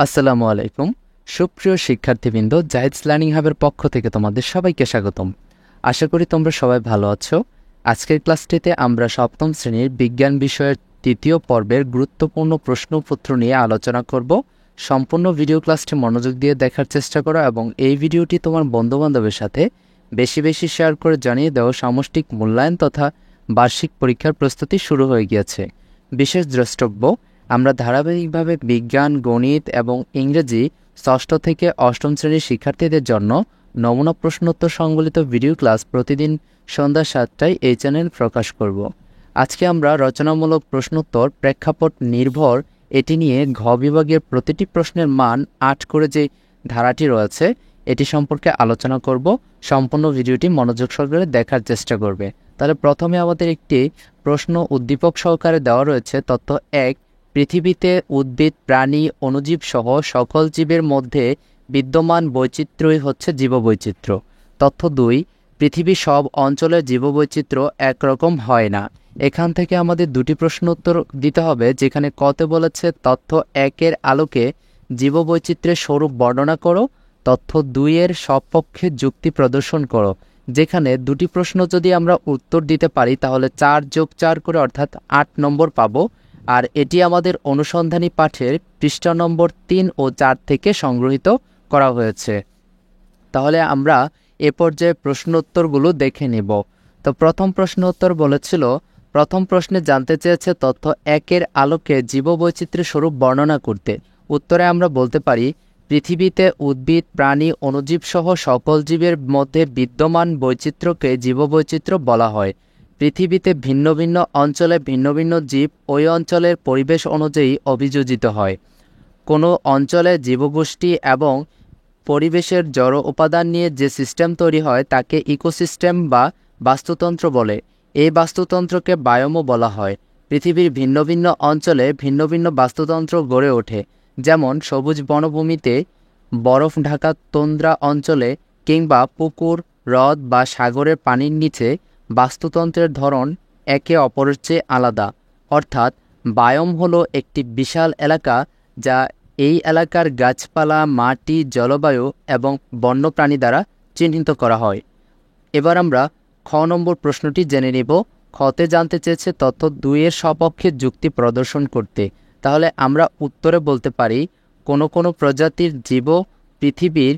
আসসালামু আলাইকুম। সুপ্রিয় শিক্ষার্থীবৃন্দ, জাহিদস লার্নিং হাবের পক্ষ থেকে তোমাদের সবাইকে স্বাগতম। আশা করি তোমরা সবাই ভালো আছো। আজকের ক্লাসটিতে আমরা সপ্তম শ্রেণীর বিজ্ঞান বিষয়ের তৃতীয় পর্বের গুরুত্বপূর্ণ প্রশ্নপত্র নিয়ে আলোচনা করব। সম্পূর্ণ ভিডিও ক্লাসটি মনোযোগ দিয়ে দেখার চেষ্টা করো এবং এই ভিডিওটি তোমার বন্ধুবান্ধবের সাথে বেশি বেশি শেয়ার করে জানিয়ে দাও সামষ্টিক মূল্যায়ন তথা বার্ষিক পরীক্ষার প্রস্তুতি শুরু হয়ে গিয়েছে। বিশেষ দ্রষ্টব্য, আমরা ধারাবাহিকভাবে বিজ্ঞান, গণিত এবং ইংরেজি ষষ্ঠ থেকে অষ্টম শ্রেণীর শিক্ষার্থীদের জন্য নমুনা প্রশ্নোত্তর সংবলিত ভিডিও ক্লাস প্রতিদিন সন্ধ্যা 7টায় এই চ্যানেল প্রকাশ করব। আজকে আমরা রচনামূলক প্রশ্নোত্তর প্রেক্ষাপট নির্ভর এটি নিয়ে ঘ বিভাগের প্রতিটি প্রশ্নের মান 8 করে যে ধারাটি রয়েছে এটি সম্পর্কে আলোচনা করব। সম্পূর্ণ ভিডিওটি মনোযোগ সহকারে দেখার চেষ্টা করবে। তাহলে প্রথমে আমাদের একটি প্রশ্ন উদ্দীপক সহকারে দেওয়া রয়েছে। তথ্য 1, পৃথিবীতে উদ্ভিদ, প্রাণী, অণুজীব সহ সকল জীবের মধ্যে বিদ্যমান বৈচিত্র্যই হচ্ছে জীববৈচিত্র্য। তথ্য 2, পৃথিবীর সব অঞ্চলের জীববৈচিত্র্য একরকম হয় না। এখান থেকে আমাদের দুটি প্রশ্ন উত্তর দিতে হবে, যেখানে কতে বলেছে তথ্য 1-এর আলোকে জীববৈচিত্র্যের স্বরূপ বর্ণনা করো, তথ্য 2-এর সপক্ষে যুক্তি প্রদর্শন করো। যেখানে দুটি প্রশ্ন যদি আমরা উত্তর দিতে পারি তাহলে 4+4 করে অর্থাৎ 8 নম্বর পাবো। আর এটি আমাদের অনুসন্ধানী পাঠের পৃষ্ঠা নম্বর 3 ও 4 থেকে সংগৃহীত করা হয়েছে। তাহলে আমরা এ পর্যায়ে প্রশ্নোত্তরগুলো দেখে নেব। তো প্রথম প্রশ্ন উত্তর বলেছিল, প্রথম প্রশ্নে জানতে চেয়েছে তথ্য 1-এর আলোকে জীববৈচিত্র্যের স্বরূপ বর্ণনা করতে। উত্তরে আমরা বলতে পারি, পৃথিবীতে উদ্ভিদ, প্রাণী, অণুজীব সহ সকল জীবের মধ্যে বিদ্যমান বৈচিত্র্যকে জীববৈচিত্র্য বলা হয়। পৃথিবীতে ভিন্ন ভিন্ন অঞ্চলে ভিন্ন ভিন্ন জীব ওই অঞ্চলের পরিবেশ অনুযায়ী অভিযোজিত হয়। কোনো অঞ্চলে জীবগোষ্ঠী এবং পরিবেশের জড় উপাদান নিয়ে যে সিস্টেম তৈরি হয় তাকে ইকোসিস্টেম বা বাস্তুতন্ত্র বলে। এই বাস্তুতন্ত্রকে বায়োমও বলা হয়। পৃথিবীর ভিন্ন ভিন্ন অঞ্চলে ভিন্ন ভিন্ন বাস্তুতন্ত্র গড়ে ওঠে। যেমন সবুজ বনভূমিতে, বরফ ঢাকা তন্দ্রা অঞ্চলে কিংবা পুকুর, হ্রদ বা সাগরের পানির নিচে বাস্তুতন্ত্রের ধরন একে অপরের চেয়ে আলাদা। অর্থাৎ বায়োম হলো একটি বিশাল এলাকা যা এই এলাকার গাছপালা, মাটি, জলবায়ু এবং বন্যপ্রাণী দ্বারা চিহ্নিত করা হয়। এবার আমরা খ নম্বর প্রশ্নটি জেনে নিব। খতে জানতে চেয়েছে তথ্য 2-এর সপক্ষে যুক্তি প্রদর্শন করতে। তাহলে আমরা উত্তরে বলতে পারি, কোনো কোনো প্রজাতির জীব পৃথিবীর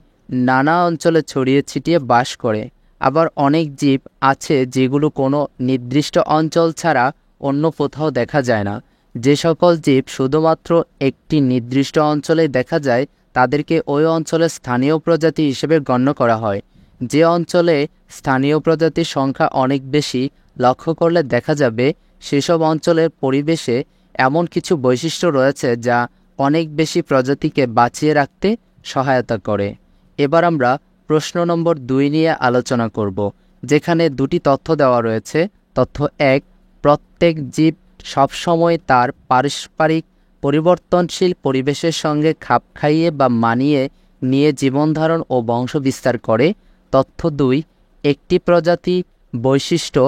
নানা অঞ্চলে ছড়িয়ে ছিটিয়ে বাস করে। আবার অনেক জীব আছে যেগুলো কোনো নির্দিষ্ট অঞ্চল ছাড়া অন্য কোথাও দেখা যায় না। যে সকল জীব শুধুমাত্র একটি নির্দিষ্ট অঞ্চলে দেখা যায় তাদেরকে ওই অঞ্চলের স্থানীয় প্রজাতি হিসেবে গণ্য করা হয়। যে অঞ্চলে স্থানীয় প্রজাতির সংখ্যা অনেক বেশি, লক্ষ্য করলে দেখা যাবে সেসব অঞ্চলের পরিবেশে এমন কিছু বৈশিষ্ট্য রয়েছে যা অনেক বেশি প্রজাতিকে বাঁচিয়ে রাখতে সহায়তা করে। এবার আমরা প্রশ্ন নম্বর 2 নিয়ে আলোচনা করব, যেখানে দুটি তথ্য দেওয়া রয়েছে। তথ্য 1, প্রত্যেক জীব সবসময় তার পারস্পরিক পরিবর্তনশীল পরিবেশের সঙ্গে খাপ খাইয়ে বা মানিয়ে নিয়ে জীবনধারণ ও বংশ বিস্তার করে। তথ্য 2, একটি প্রজাতি বৈশিষ্ট্য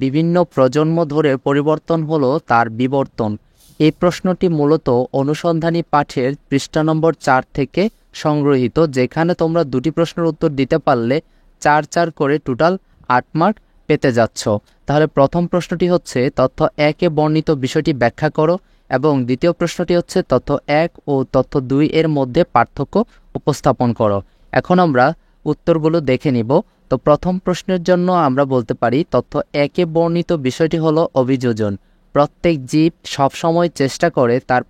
বিভিন্ন প্রজন্ম ধরে পরিবর্তন হলো তার বিবর্তন। এই প্রশ্নটি মূলত অনুসন্ধানী পাঠের পৃষ্ঠা নম্বর 4 থেকে সংগৃহীত, যেখানে তোমরা দুটি প্রশ্নের উত্তর দিতে পারলে 4 করে টোটাল 8 মার্ক পেতে যাচ্ছ। তাহলে প্রথম প্রশ্নটি হচ্ছে তথ্য 1-এ বর্ণিত বিষয়টি ব্যাখ্যা করো এবং দ্বিতীয় প্রশ্নটি হচ্ছে তথ্য 1 ও তথ্য 2 এর মধ্যে পার্থক্য উপস্থাপন করো। এখন আমরা উত্তরগুলো দেখে নিব। তো প্রথম প্রশ্নের জন্য আমরা বলতে পারি তথ্য 1-এ বর্ণিত বিষয়টি হলো অভিযোজন। প্রত্যেক জীব সবসময় চেষ্টা করে তার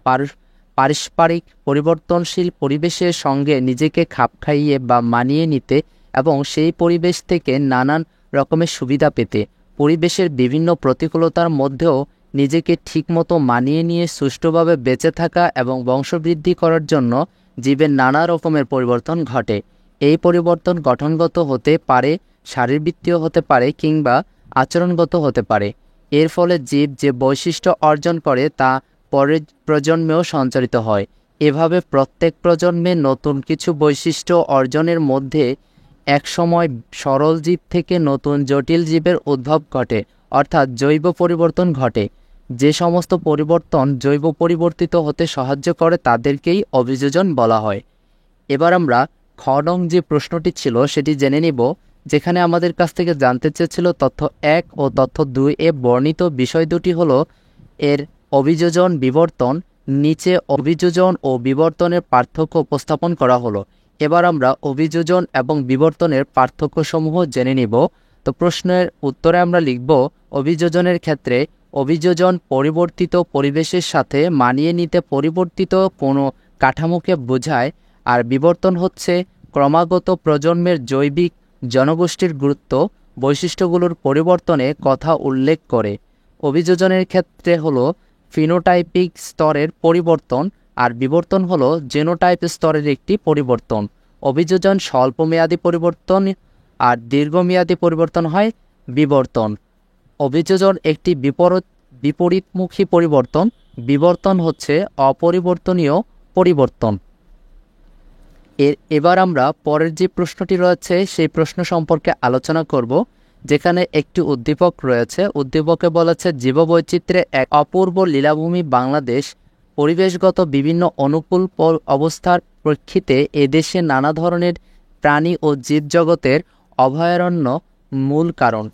পারস্পরিক পরিবর্তনশীল পরিবেশের সঙ্গে নিজেকে খাপ খাইয়ে বা মানিয়ে নিতে এবং সেই পরিবেশ থেকে নানান রকমের সুবিধা পেতে। পরিবেশের বিভিন্ন প্রতিকূলতার মধ্যেও নিজেকে ঠিকমতো মানিয়ে নিয়ে সুষ্ঠুভাবে বেঁচে থাকা এবং বংশবৃদ্ধি করার জন্য জীবের নানা রকমের পরিবর্তন ঘটে। এই পরিবর্তন গঠনগত হতে পারে, শারীরবৃত্তীয় হতে পারে কিংবা আচরণগত হতে পারে। এর ফলে জীব যে বৈশিষ্ট্য অর্জন করে তা পরের প্রজন্মেও সঞ্চারিত হয়। এভাবে প্রত্যেক প্রজন্মে নতুন কিছু বৈশিষ্ট্য অর্জনের মধ্যে একসময় সরল জীব থেকে নতুন জটিল জীবের উদ্ভব ঘটে, অর্থাৎ জৈব পরিবর্তন ঘটে। যে সমস্ত পরিবর্তন জৈব পরিবর্তিত হতে সাহায্য করে তাদেরকেই অভিযোজন বলা হয়। এবার আমরা খ নং যে প্রশ্নটি ছিল সেটি জেনে নিব, যেখানে আমাদের কাছ থেকে জানতে চেয়েছিল তথ্য 1 ও তথ্য 2 এ বর্ণিত বিষয় দুটি হলো এর অভিযোজন বিবর্তন। নিচে অভিযোজন ও বিবর্তনের পার্থক্য উপস্থাপন করা হলো। এবার আমরা অভিযোজন এবং বিবর্তনের পার্থক্যসমূহ জেনে নিব। তো প্রশ্নের উত্তরে আমরা লিখব, অভিযোজনের ক্ষেত্রে অভিযোজন পরিবর্তিত পরিবেশের সাথে মানিয়ে নিতে পরিবর্তিত কোনো কাঠামোকে বোঝায়, আর বিবর্তন হচ্ছে ক্রমাগত প্রজন্মের জৈবিক জনগোষ্ঠীর গুরুত্ব বৈশিষ্ট্যগুলোর পরিবর্তনে কথা উল্লেখ করে। অভিযোজনের ক্ষেত্রে হলো ফিনোটাইপিক স্তরের পরিবর্তন, আর বিবর্তন হলো জেনোটাইপ স্তরের একটি পরিবর্তন। অভিযোজন স্বল্পমেয়াদী পরিবর্তন আর দীর্ঘমেয়াদী পরিবর্তন হয় বিবর্তন। অভিযোজন একটি বিপরীতমুখী পরিবর্তন, বিবর্তন হচ্ছে অপরিবর্তনীয় পরিবর্তন। এবার আমরা পরের যে প্রশ্নটি রয়েছে সেই প্রশ্ন সম্পর্কে আলোচনা করব, যেখানে একটি উদ্দীপক রয়েছে। উদ্দীপকে বলেছে, জীববৈচিত্র্যে এক অপূর্ব লীলাভূমি বাংলাদেশ, পরিবেশগত বিভিন্ন অনুকূল অবস্থার প্রেক্ষিতে এদেশে নানা ধরনের প্রাণী ও জীবজগতের অভয়ারণ্য মূল কারণ।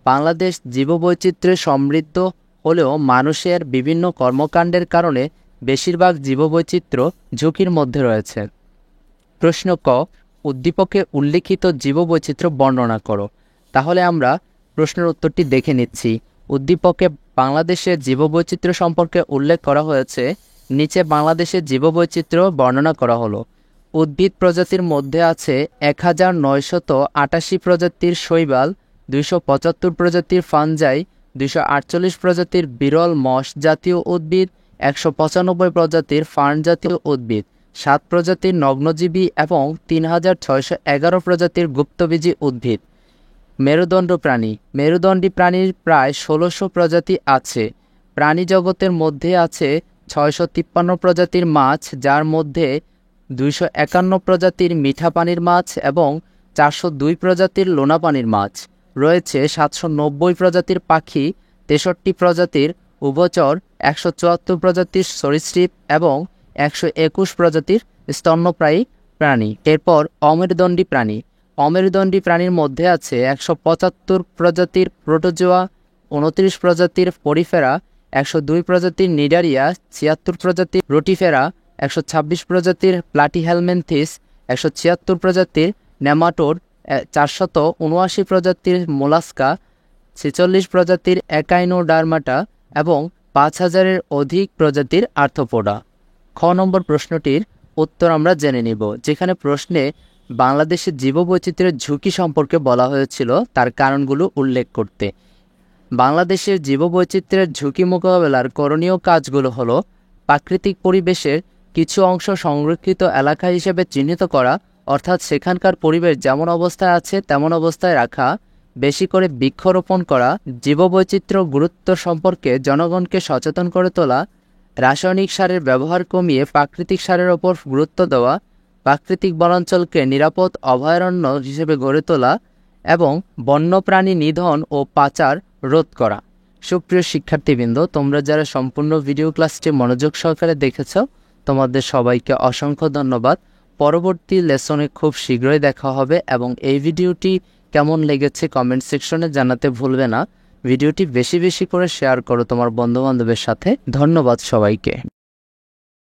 বাংলাদেশ জীববৈচিত্র্যে সমৃদ্ধ হলেও মানুষের বিভিন্ন কর্মকাণ্ডের কারণে বেশিরভাগ জীববৈচিত্র্য ঝুঁকির মধ্যে রয়েছে। প্রশ্ন ক, উদ্দীপকে উল্লিখিত জীববৈচিত্র্য বর্ণনা করো। তাহলে আমরা প্রশ্নের উত্তরটি দেখে নিচ্ছি। উদ্দীপকে বাংলাদেশের জীববৈচিত্র্য সম্পর্কে উল্লেখ করা হয়েছে। নিচে বাংলাদেশের জীববৈচিত্র্য বর্ণনা করা হলো। উদ্ভিদ প্রজাতির মধ্যে আছে 1988 প্রজাতির শৈবাল, 275 প্রজাতির ফানজাই, 248 প্রজাতির বিরল মশ জাতীয় উদ্ভিদ, 195 প্রজাতির ফার্ন জাতীয় উদ্ভিদ, 7 প্রজাতির নগ্নজীবী এবং 3611 প্রজাতির গুপ্তবীজী উদ্ভিদ। মেরুদণ্ড প্রাণী, মেরুদণ্ডী প্রাণীর প্রায় 1600 প্রজাতি আছে। প্রাণী জগতের মধ্যে আছে 653 প্রজাতির মাছ, যার মধ্যে 251 প্রজাতির মিঠা পানির মাছ এবং 402 প্রজাতির লোনা পানির মাছ। রয়েছে 790 প্রজাতির পাখি, 63 প্রজাতির উভচর, 174 প্রজাতির সরীসৃপ এবং 121 প্রজাতির স্তন্যপ্রায়ী প্রাণী। এরপর অমেরুদণ্ডী প্রাণী, অমেরুদণ্ডী প্রাণীর মধ্যে আছে 175 প্রজাতির প্রোটোজোয়া, 29 প্রজাতির পরিফেরা, 102 প্রজাতির নিডারিয়া, 76 প্রজাতির রোটিফেরা, 126 প্রজাতির প্লাটিহেলমিনথিস, 176 প্রজাতির নেমাটোড, 479 প্রজাতির মোলাস্কা, 46 প্রজাতির একাইনোডার্মাটা এবং 5000-এর অধিক প্রজাতির আর্থ্রোপোডা। খ নম্বর প্রশ্নটির উত্তর আমরা জেনে নিব, যেখানে প্রশ্নে বাংলাদেশের জীববৈচিত্র্যের ঝুঁকি সম্পর্কে বলা হয়েছিল তার কারণগুলো উল্লেখ করতে। বাংলাদেশের জীববৈচিত্র্যের ঝুঁকি মোকাবেলার করণীয় কাজগুলো হলো, প্রাকৃতিক পরিবেশের কিছু অংশ সংরক্ষিত এলাকা হিসেবে চিহ্নিত করা, অর্থাৎ সেখানকার পরিবেশ যেমন অবস্থায় আছে তেমন অবস্থায় রাখা, বেশি করে বৃক্ষরোপণ করা, জীববৈচিত্র্য গুরুত্ব সম্পর্কে জনগণকে সচেতন করে তোলা, রাসায়নিক সারের ব্যবহার কমিয়ে প্রাকৃতিক সারের ওপর গুরুত্ব দেওয়া, প্রাকৃতিক বনাঞ্চলকে নিরাপদ অভয়ারণ্য হিসেবে গড়ে তোলা এবং বন্যপ্রাণী নিধন ও পাচার রোধ করা। সুপ্রিয় শিক্ষার্থীবৃন্দ, তোমরা যারা সম্পূর্ণ ভিডিও ক্লাসটি মনোযোগ সহকারে দেখেছ, তোমাদের সবাইকে অসংখ্য ধন্যবাদ। পরবর্তী লেসনে খুব শীঘ্রই দেখা হবে এবং এই ভিডিওটি কেমন লেগেছে কমেন্ট সেকশনে জানাতে ভুলবে না। ভিডিওটি বেশি বেশি করে শেয়ার করো তোমার বন্ধুবান্ধবের সাথে। ধন্যবাদ সবাইকে।